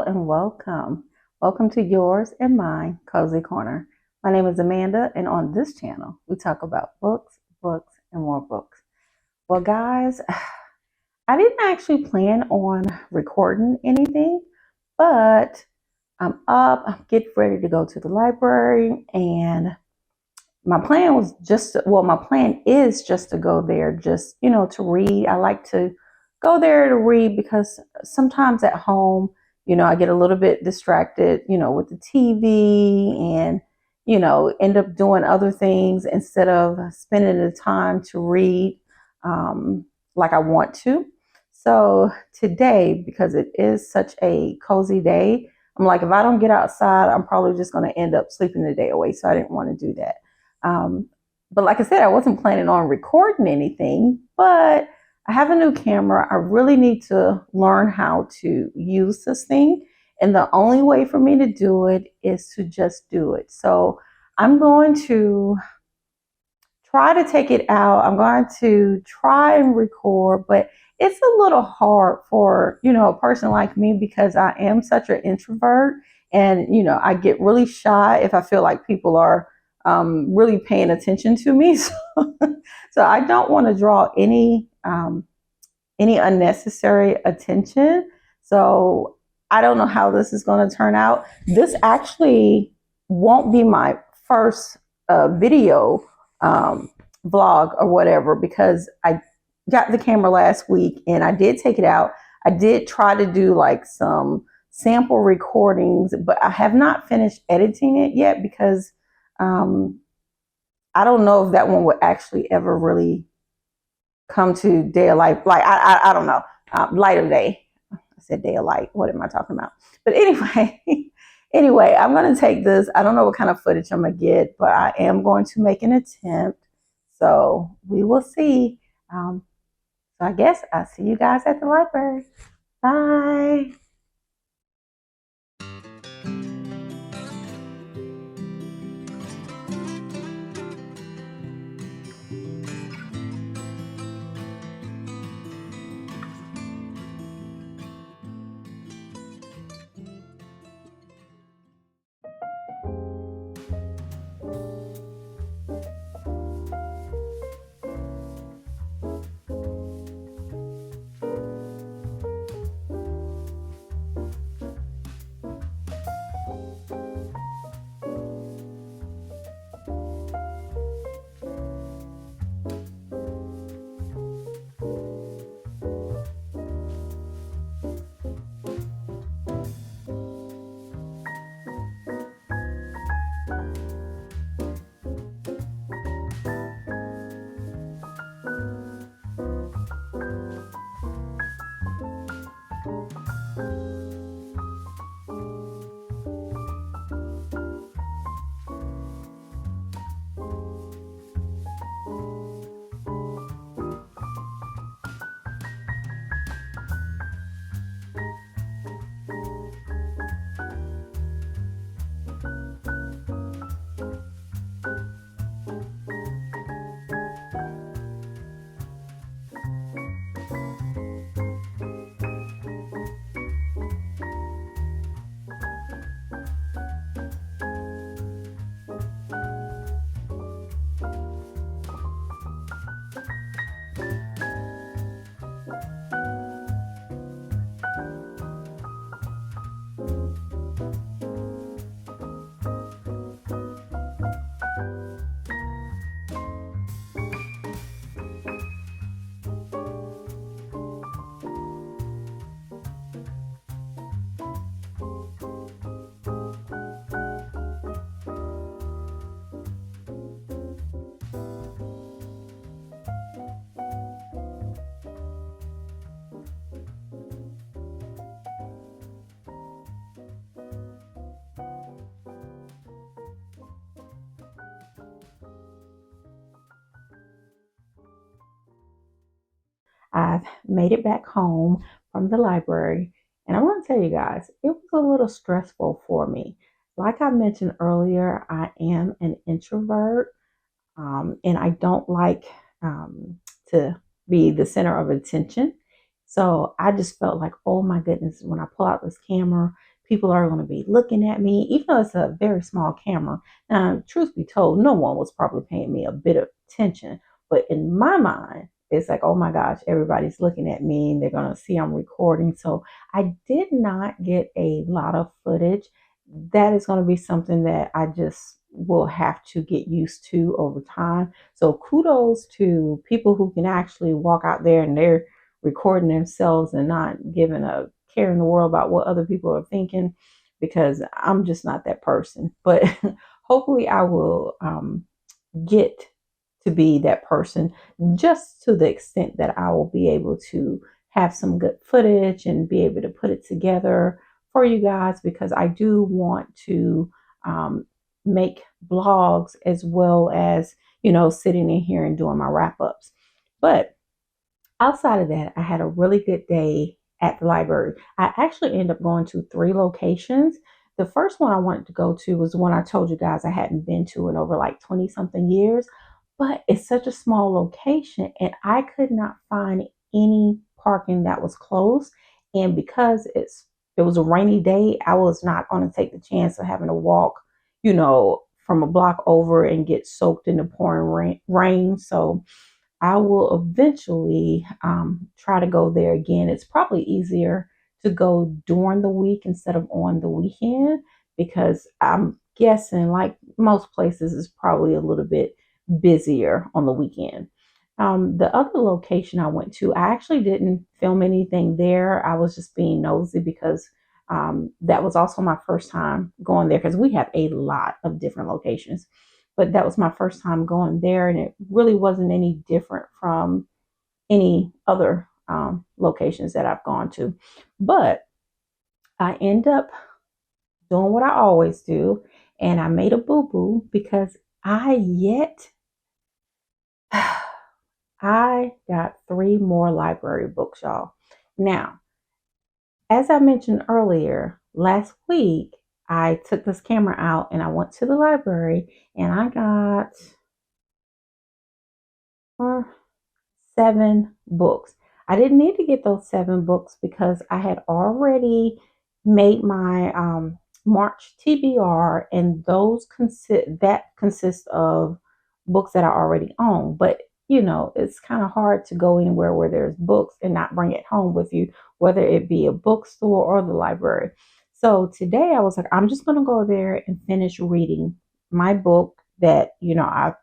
and welcome. Welcome to yours and mine, Cozy Corner. My name is Amanda, and on this channel, we talk about books, and more books. Well, guys, I didn't actually plan on recording anything, but I'm up, I'm getting ready to go to the library, and my plan is just to go there, to read. I like to go there to read because sometimes at home, I get a little bit distracted, with the TV and, end up doing other things instead of spending the time to read like I want to. So today, because it is such a cozy day, I'm like, if I don't get outside, I'm probably just going to end up sleeping the day away. So I didn't want to do that. Um, but like I said, I wasn't planning on recording anything, but I have a new camera. I really need to learn how to use this thing. And the only way for me to do it is to just do it. So I'm going to try to take it out. I'm going to try and record, but it's a little hard for, a person like me because I am such an introvert and, I get really shy if I feel like people are really paying attention to me. So I don't want to draw any unnecessary attention. So I don't know how this is going to turn out. This actually won't be my first video vlog or whatever because I got the camera last week and I did take it out. I did try to do like some sample recordings, but I have not finished editing it yet because I don't know if that one would actually ever really come to day of light. Like I don't know, light of day. I said day of light. What am I talking about? But anyway, anyway, I'm gonna take this. I don't know what kind of footage I'm gonna get, but I am going to make an attempt. So we will see. So I guess I'll see you guys at the library. Bye. I've made it back home from the library, and I want to tell you guys, it was a little stressful for me. Like I mentioned earlier, I am an introvert, and I don't like to be the center of attention. So I just felt like, oh my goodness, when I pull out this camera, people are going to be looking at me, even though it's a very small camera. Now, truth be told, no one was probably paying me a bit of attention, but in my mind, it's like, oh my gosh, everybody's looking at me and they're going to see I'm recording. So I did not get a lot of footage. That is going to be something that I just will have to get used to over time. So kudos to people who can actually walk out there and they're recording themselves and not giving a care in the world about what other people are thinking, because I'm just not that person. But hopefully I will get to be that person, just to the extent that I will be able to have some good footage and be able to put it together for you guys, because I do want to um, make blogs as well as, sitting in here and doing my wrap ups. But outside of that, I had a really good day at the library. I actually ended up going to three locations. The first one I wanted to go to was the one I told you guys I hadn't been to in over like 20 something years, but it's such a small location and I could not find any parking that was close. And because it was a rainy day, I was not going to take the chance of having to walk, from a block over and get soaked in the pouring rain. So I will eventually try to go there again. It's probably easier to go during the week instead of on the weekend, because I'm guessing, like most places, is probably a little bit busier on the weekend. The other location I went to, I actually didn't film anything there. I was just being nosy because that was also my first time going there, because we have a lot of different locations. But that was my first time going there, and it really wasn't any different from any other locations that I've gone to. But I end up doing what I always do, and I made a boo boo because I got three more library books, y'all. Now, as I mentioned earlier, last week I took this camera out and I went to the library and I got uh, 7 books. I didn't need to get those 7 books because I had already made my March TBR, and those consist of books that I already own. But it's kind of hard to go anywhere where there's books and not bring it home with you, whether it be a bookstore or the library. So today I was like, I'm just going to go there and finish reading my book that I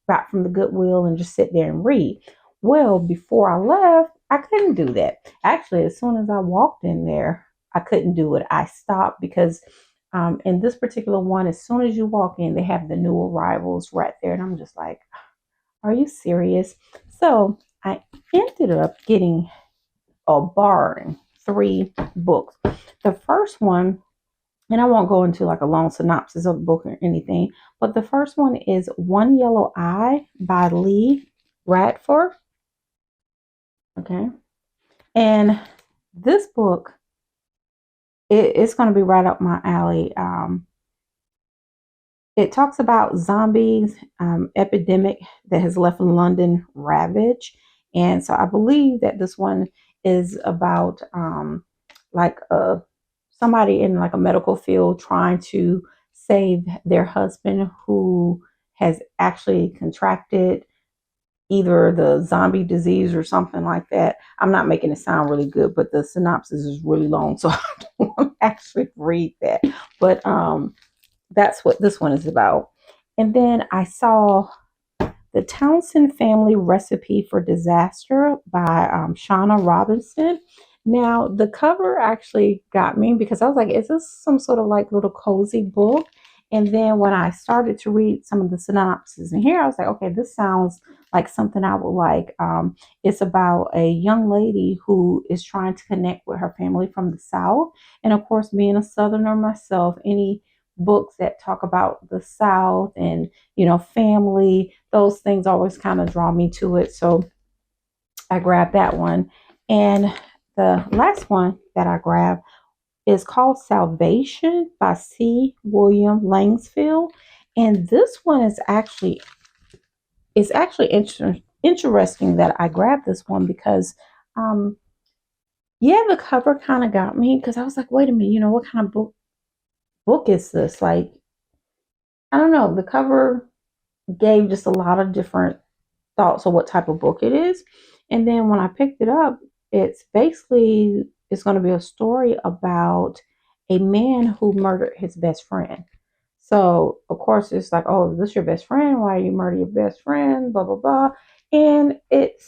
got from the Goodwill and just sit there and read. Well, before I left, I couldn't do that. Actually, as soon as I walked in there, I couldn't do it. I stopped because in this particular one, as soon as you walk in, they have the new arrivals right there. And I'm just like, are you serious? So I ended up getting or borrowing 3 books. The first one, and I won't go into like a long synopsis of the book or anything, but the first one is One Yellow Eye by Lee Radford. Okay. And this book, it's going to be right up my alley. It talks about zombies epidemic that has left London ravaged. And so I believe that this one is about like somebody in like a medical field trying to save their husband who has actually contracted either the zombie disease or something like that. I'm not making it sound really good, but the synopsis is really long, so I don't actually read that. But that's what this one is about. And then I saw The Townsend Family Recipe for Disaster by Shauna Robinson. Now, the cover actually got me because I was like, is this some sort of like little cozy book? And then when I started to read some of the synopses in here, I was like, okay, this sounds like something I would like. It's about a young lady who is trying to connect with her family from the South. And of course, being a Southerner myself, any books that talk about the South and, family, those things always kind of draw me to it. So I grabbed that one. And the last one that I grabbed is called Salvation by C. William Langsfield. And this one is actually interesting that I grabbed this one because yeah, the cover kind of got me because I was like, wait a minute, what kind of book book is this? Like, I don't know. The cover gave just a lot of different thoughts of what type of book it is. And then when I picked it up, it's going to be a story about a man who murdered his best friend. So of course it's like, oh, is this your best friend? Why you murder your best friend? Blah blah blah. And it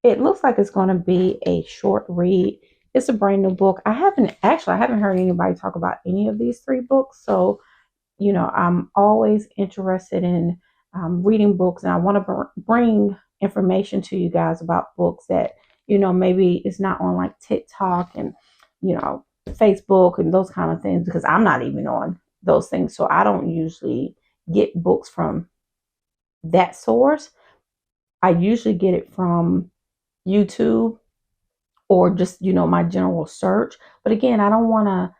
looks like it's going to be a short read. It's a brand new book. I haven't heard anybody talk about any of these three books. So I'm always interested in reading books, and I want to bring information to you guys about books that, maybe it's not on like TikTok and, Facebook and those kind of things, because I'm not even on those things. So I don't usually get books from that source. I usually get it from YouTube or just, my general search. But again, I don't want to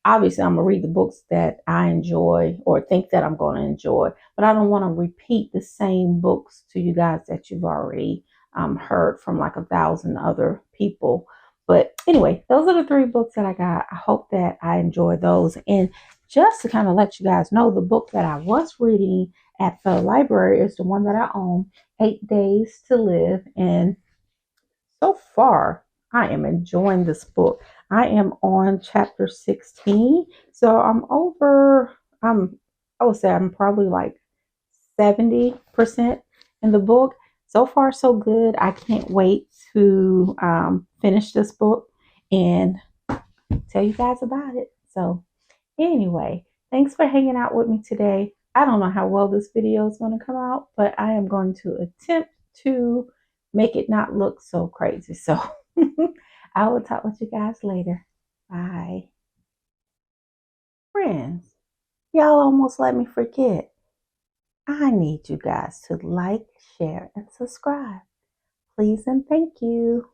obviously I'm gonna read the books that I enjoy or think that I'm gonna enjoy, but I don't want to repeat the same books to you guys that you've already heard from like 1,000 other people. But anyway, those are the three books that I got. I hope that I enjoy those. And just to kind of let you guys know, the book that I was reading at the library is the one that I own, 8 Days to Live. And so far, I am enjoying this book. I am on chapter 16. So I would say I'm probably like 70% in the book. So far, so good. I can't wait to finish this book and tell you guys about it. So, anyway, thanks for hanging out with me today. I don't know how well this video is going to come out, but I am going to attempt to make it not look so crazy. So I will talk with you guys later. Bye. Friends, y'all almost let me forget. I need you guys to like, share, and subscribe. Please and thank you.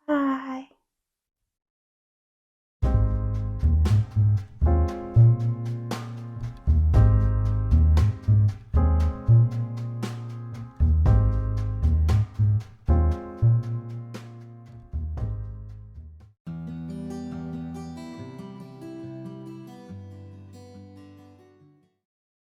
Bye.